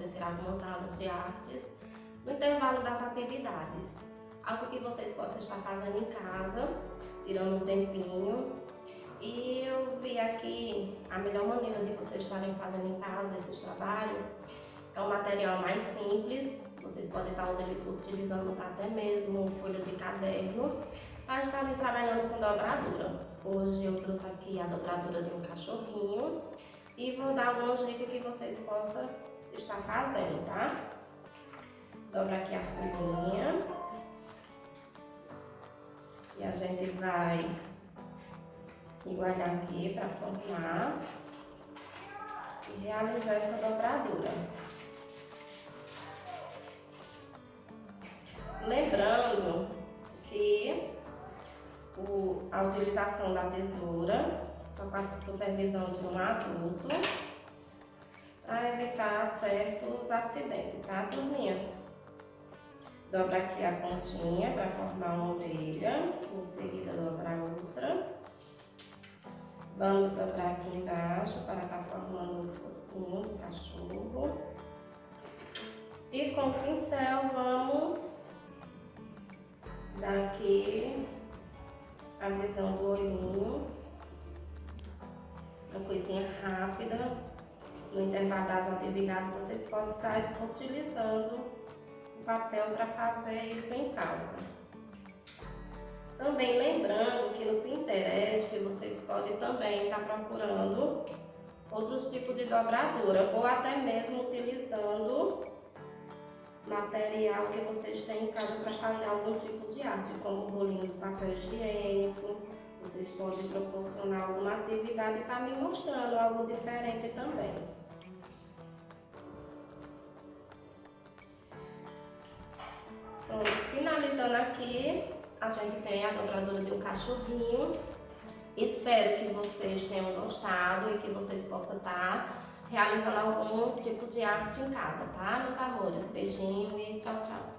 acontecer algumas aulas de artes no intervalo das atividades. Algo que vocês possam estar fazendo em casa, tirando um tempinho. E eu vi aqui a melhor maneira de vocês estarem fazendo em casa esse trabalho é um material mais simples. Vocês podem estar utilizando até mesmo folha de caderno para estarem trabalhando com dobradura. Hoje eu trouxe aqui a dobradura de um cachorrinho e vou dar algumas dicas que vocês possam estar fazendo, tá? Dobra aqui a folhinha e a gente vai igualar aqui para formar e realizar essa dobradura. Lembrando que a utilização da tesoura só com a supervisão de um adulto para evitar certos acidentes, tá, turminha? Dobra aqui a pontinha para formar uma orelha, em seguida dobra a outra. Vamos dobrar aqui embaixo para estar formando um focinho do cachorro. E com o pincel vamos dar aqui a visão do olhinho. Uma coisinha rápida. No intervalo das atividades vocês podem estar utilizando o papel para fazer isso em casa. Também lembrando que no Pinterest vocês podem também estar procurando outros tipos de dobradura ou até mesmo utilizando material que vocês têm em casa para fazer algum tipo de arte, como o rolinho do papel higiênico. Vocês podem proporcionar alguma atividade e estar me mostrando algo diferente também. Então, finalizando aqui, a gente tem a dobradura de um cachorrinho. Espero que vocês tenham gostado e que vocês possam estar realizando algum tipo de arte em casa, tá, meus amores? Beijinho e tchau, tchau.